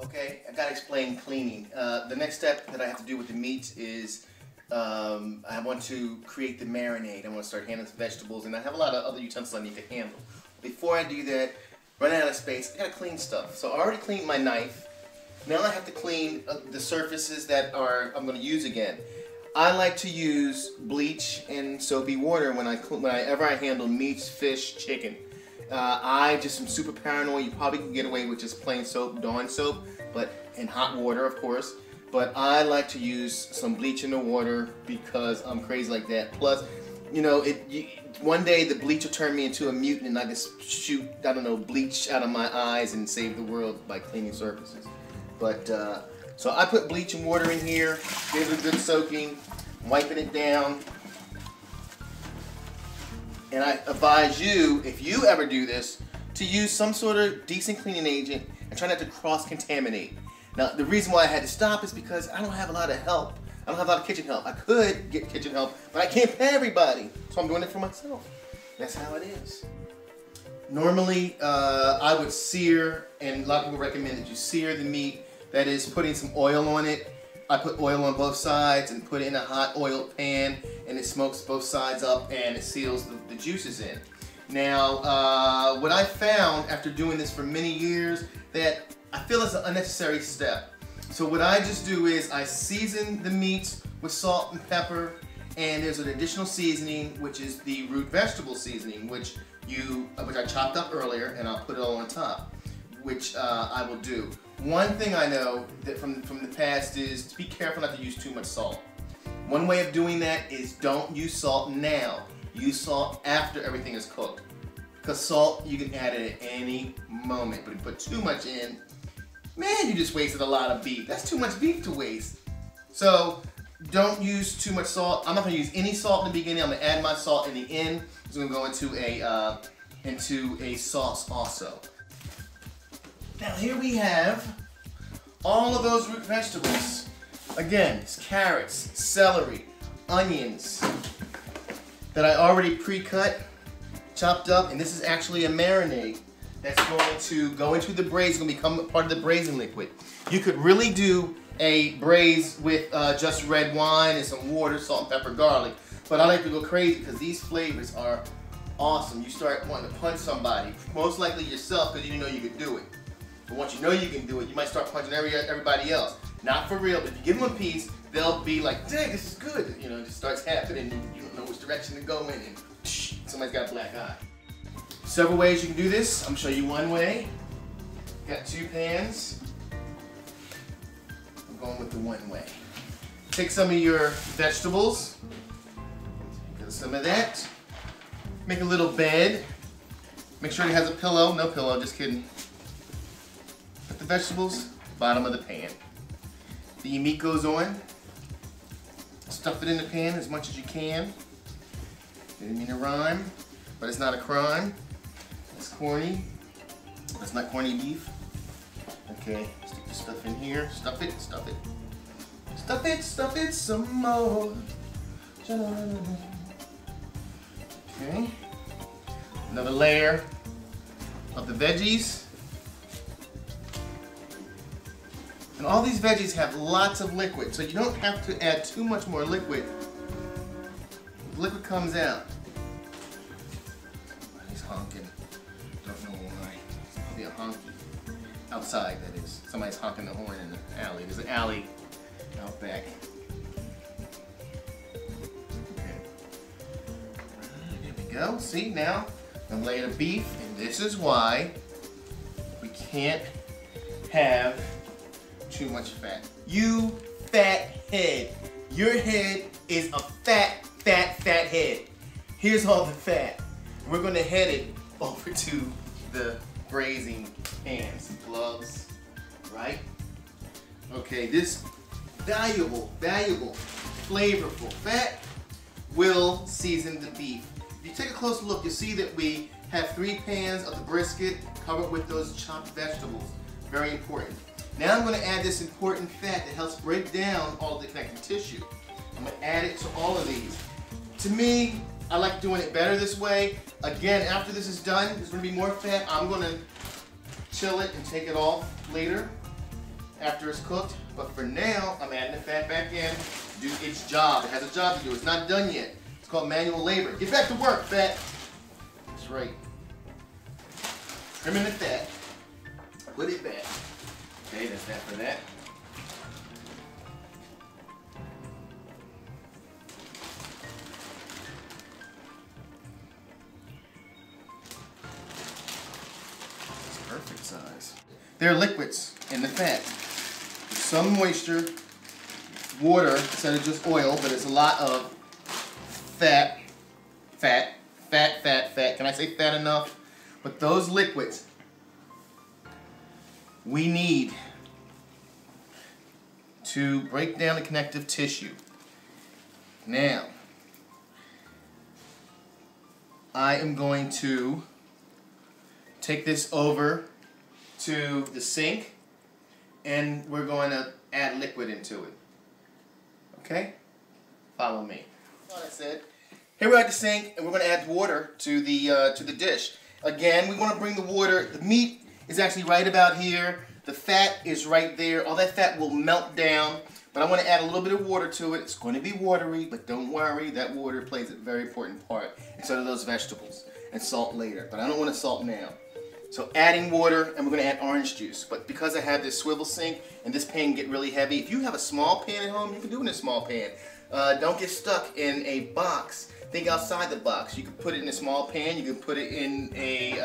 Okay, I gotta explain cleaning. The next step that I have to do with the meats is I want to create the marinade. I want to start handling some vegetables, and I have a lot of other utensils I need to handle. Before I do that, running out of space, I gotta clean stuff. So I already cleaned my knife. Now I have to clean the surfaces that I'm going to use again. I like to use bleach and soapy water whenever I handle meats, fish, chicken. I just am super paranoid. You probably can get away with just plain soap, Dawn soap, but in hot water, of course. But I like to use some bleach in the water because I'm crazy like that. Plus, you know, one day the bleach will turn me into a mutant and I just shoot, I don't know, bleach out of my eyes and save the world by cleaning surfaces. But, so I put bleach and water in here, give it a good soaking, wiping it down. And I advise you, if you ever do this, to use some sort of decent cleaning agent and try not to cross-contaminate. Now, the reason why I had to stop is because I don't have a lot of help. I don't have a lot of kitchen help. I could get kitchen help, but I can't pay everybody. So I'm doing it for myself. That's how it is. Normally, I would sear, and a lot of people recommend that you sear the meat. That is, putting some oil on it. I put oil on both sides and put it in a hot oiled pan, and it smokes both sides up and it seals the juices in. Now, what I found after doing this for many years, that I feel is an unnecessary step. So what I just do is I season the meats with salt and pepper, and there's an additional seasoning, which is the root vegetable seasoning, which I chopped up earlier, and I'll put it all on top, which I will do. One thing I know that from the past is to be careful not to use too much salt. One way of doing that is don't use salt now. Use salt after everything is cooked. Because salt, you can add it at any moment. But if you put too much in, man, you just wasted a lot of beef. That's too much beef to waste. So don't use too much salt. I'm not going to use any salt in the beginning. I'm going to add my salt in the end. It's going to go into a sauce also. Now here we have all of those root vegetables. Again, it's carrots, celery, onions that I already pre-cut, chopped up, and this is actually a marinade that's going to go into the braise. It's going to become part of the braising liquid. You could really do a braise with just red wine and some water, salt, and pepper, garlic, but I like to go crazy because these flavors are awesome. You start wanting to punch somebody, most likely yourself because you didn't know you could do it. But once you know you can do it, you might start punching everybody else. Not for real, but if you give them a piece, they'll be like, dang, this is good. You know, it just starts happening and you don't know which direction to go in and somebody's got a black eye. Several ways you can do this. I'm gonna show you one way. Got two pans. I'm going with the one way. Take some of your vegetables. Get some of that. Make a little bed. Make sure it has a pillow. No pillow, just kidding. Put the vegetables, bottom of the pan. The meat goes on. Stuff it in the pan as much as you can. Didn't mean to rhyme, but it's not a crime. It's corny. That's not corny beef. Okay, stick the stuff in here. Stuff it, stuff it. Stuff it, stuff it some more. Okay. Another layer of the veggies. And all these veggies have lots of liquid, so you don't have to add too much more liquid. The liquid comes out. He's honking. Don't know why. He'll be a honky. Outside, that is. Somebody's honking the horn in the alley. There's an alley out back. Okay. There we go. See, now I'm laying the beef, and this is why we can't have too much fat. You fat head. Your head is a fat head. Here's all the fat. We're gonna head it over to the braising pans. Gloves, right? Okay, this valuable, flavorful fat will season the beef. If you take a closer look, you'll see that we have 3 pans of the brisket covered with those chopped vegetables. Very important. Now I'm going to add this important fat that helps break down all the connective tissue. I'm going to add it to all of these. To me, I like doing it better this way. Again, after this is done, there's going to be more fat. I'm going to chill it and take it off later. after it's cooked. But for now, I'm adding the fat back in to do its job. It has a job to do. It's not done yet. It's called manual labor. Get back to work, fat. That's right. Trimming the fat. Put it back. Okay, that's that for that. It's perfect size. There are liquids in the fat. Some moisture, water instead of just oil, but it's a lot of fat. Can I say fat enough? But those liquids we need to break down the connective tissue. Now, I am going to take this over to the sink and we're going to add liquid into it. Okay? Follow me. That's what I said. Here we're at the sink and we're going to add water to the dish. Again, we want to bring the water, the meat is actually right about here. The fat is right there. All that fat will melt down, but I want to add a little bit of water to it. It's going to be watery, but don't worry, that water plays a very important part instead of those vegetables, and salt later, but I don't want to salt now. So adding water, and we're going to add orange juice. But because I have this swivel sink and this pan can get really heavy, if you have a small pan at home, you can do it in a small pan. Don't get stuck in a box. Think outside the box. You can put it in a small pan, you can put it in a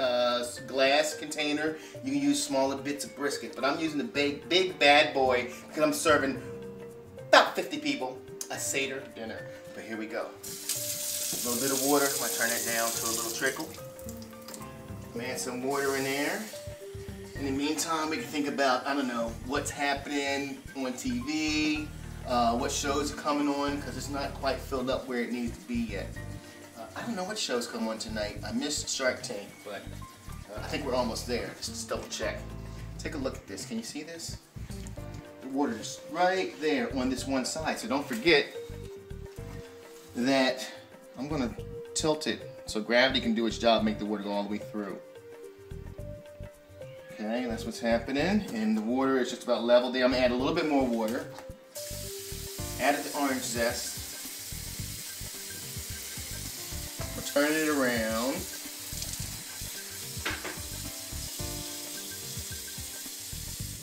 glass container, you can use smaller bits of brisket. But I'm using the big bad boy because I'm serving about 50 people a Seder dinner. But here we go. A little bit of water, I'm going to turn that down to a little trickle. Add some water in there. In the meantime, we can think about, I don't know, what's happening on TV, what shows are coming on, because it's not quite filled up where it needs to be yet. I don't know what shows come on tonight. I missed Shark Tank, but I think we're almost there. Just double check. Take a look at this. Can you see this? The water is right there on this one side. So don't forget that I'm going to tilt it so gravity can do its job, make the water go all the way through. Okay, that's what's happening. And the water is just about level there. I'm going to add a little bit more water. Added the orange zest. We'll turn it around.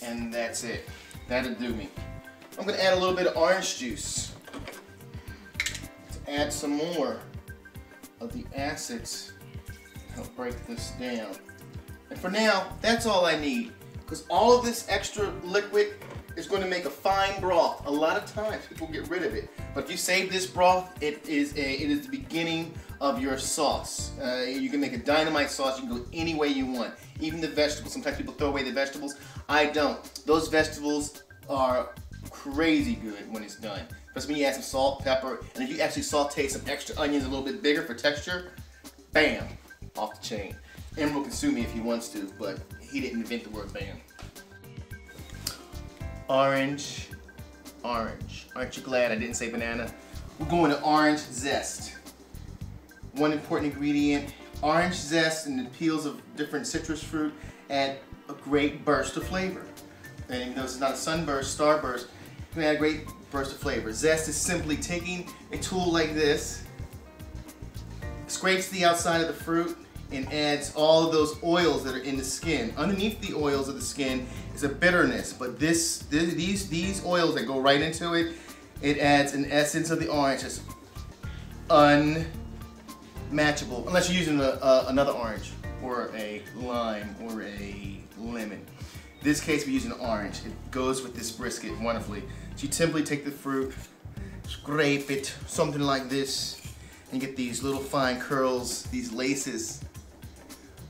And that's it. That'll do me. I'm going to add a little bit of orange juice to add some more of the acids to help break this down. And for now, that's all I need, because all of this extra liquid is going to make a fine broth. A lot of times people get rid of it, but if you save this broth, it is the beginning of your sauce. You can make a dynamite sauce. You can go any way you want. Even the vegetables. Sometimes people throw away the vegetables. I don't. Those vegetables are crazy good when it's done. Especially when you add some salt, pepper, and if you actually saute some extra onions a little bit bigger for texture, bam, off the chain. Emerald can sue me if he wants to, but he didn't invent the word bam. Orange, orange. Aren't you glad I didn't say banana? We're going to orange zest. One important ingredient, orange zest and the peels of different citrus fruit add a great burst of flavor. And even though it's not a sunburst, starburst, you can add a great burst of flavor. Zest is simply taking a tool like this, scrapes the outside of the fruit, and adds all of those oils that are in the skin. Underneath the oils of the skin is a bitterness, but these oils that go right into it, it adds an essence of the orange that's unmatchable, unless you're using another orange, or a lime, or a lemon. In this case, we're using orange. It goes with this brisket wonderfully. So you simply take the fruit, scrape it, something like this, and get these little fine curls, these laces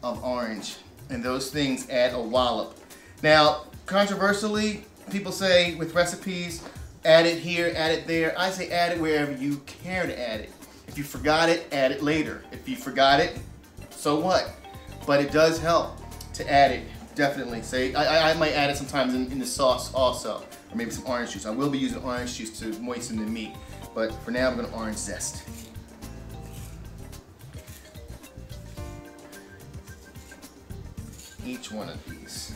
of orange, and those things add a wallop. Now, controversially, people say with recipes, add it here, add it there. I say add it wherever you care to add it. If you forgot it, add it later. If you forgot it, so what? But it does help to add it, definitely. Say I might add it sometimes in the sauce also, or maybe some orange juice. I will be using orange juice to moisten the meat, but for now I'm going to orange zest. Each one of these.